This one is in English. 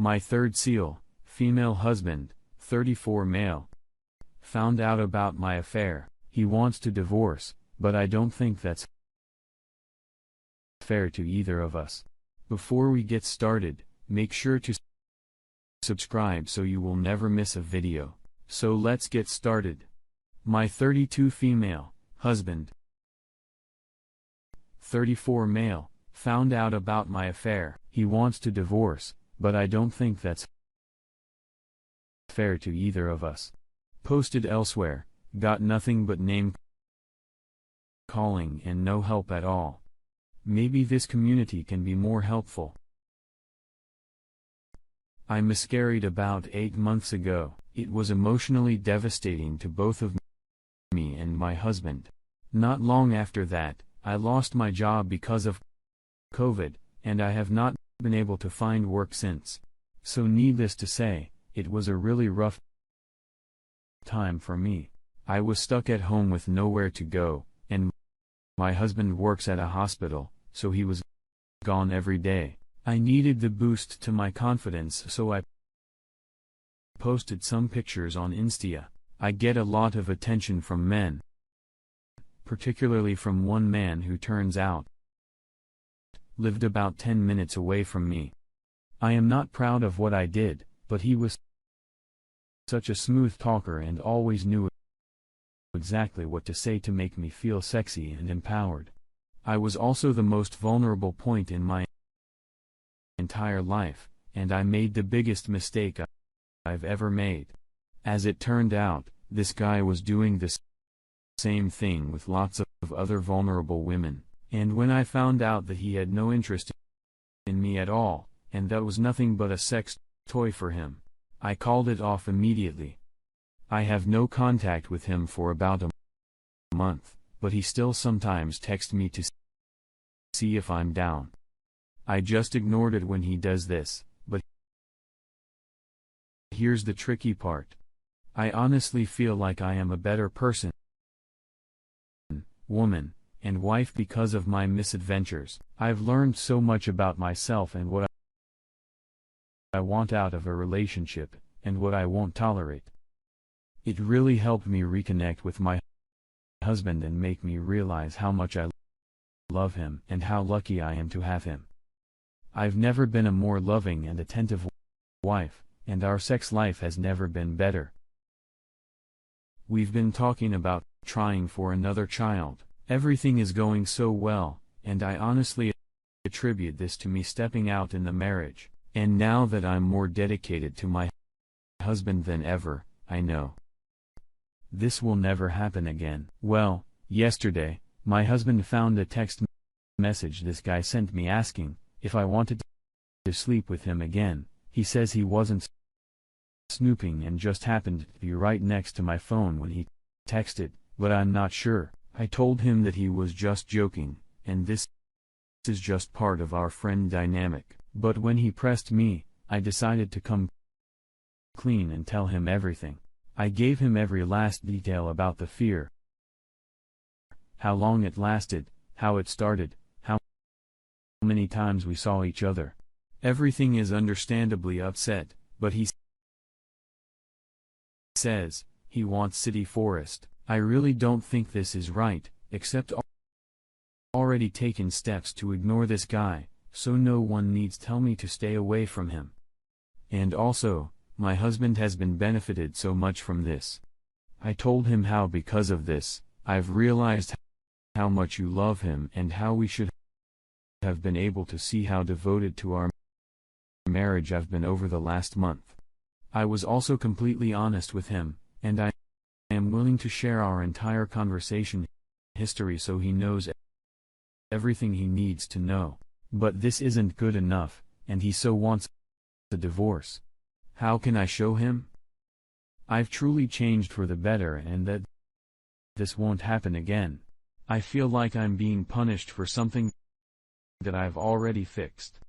My third seal, female husband, 34 male. Found out about my affair. He wants to divorce, but I don't think that's fair to either of us. Before we get started, make sure to subscribe so you will never miss a video. So let's get started. My 32 female husband, 34 male, found out about my affair. He wants to divorce, but I don't think that's fair to either of us. Posted elsewhere, got nothing but name calling and no help at all. Maybe this community can be more helpful. I miscarried about 8 months ago. It was emotionally devastating to both of me and my husband. Not long after that, I lost my job because of COVID, and I have not been able to find work since. So needless to say, it was a really rough time for me. I was stuck at home with nowhere to go, and my husband works at a hospital, so he was gone every day. I needed the boost to my confidence, so I posted some pictures on Insta. I get a lot of attention from men, particularly from one man who turns out lived about 10 minutes away from me. I am not proud of what I did, but he was such a smooth talker and always knew exactly what to say to make me feel sexy and empowered. I was also the most vulnerable point in my entire life, and I made the biggest mistake I've ever made. As it turned out, this guy was doing the same thing with lots of other vulnerable women, and when I found out that he had no interest in me at all, and that was nothing but a sex toy for him, I called it off immediately. I have no contact with him for about a month, but he still sometimes texts me to see if I'm down. I just ignored it when he does this, but here's the tricky part. I honestly feel like I am a better person, woman, and wife because of my misadventures. I've learned so much about myself and what I want out of a relationship, and what I won't tolerate. It really helped me reconnect with my husband and make me realize how much I love him and how lucky I am to have him. I've never been a more loving and attentive wife, and our sex life has never been better. We've been talking about trying for another child. Everything is going so well, and I honestly attribute this to me stepping out in the marriage. And now that I'm more dedicated to my husband than ever, I know this will never happen again. Well, yesterday, my husband found a text message this guy sent me asking if I wanted to sleep with him again. He says he wasn't snooping and just happened to be right next to my phone when he texted, but I'm not sure. I told him that he was just joking, and this is just part of our friend dynamic. But when he pressed me, I decided to come clean and tell him everything. I gave him every last detail about the fear, how long it lasted, how it started, how many times we saw each other. Everything is understandably upset, but he says he wants City Forest. I really don't think this is right, except already taken steps to ignore this guy, so no one needs tell me to stay away from him. And also, my husband has been benefited so much from this. I told him how because of this, I've realized how much you love him and how we should have been able to see how devoted to our marriage I've been over the last month. I was also completely honest with him, and I am willing to share our entire conversation history so he knows everything he needs to know. But this isn't good enough, and he so wants a divorce. How can I show him I've truly changed for the better and that this won't happen again? I feel like I'm being punished for something that I've already fixed.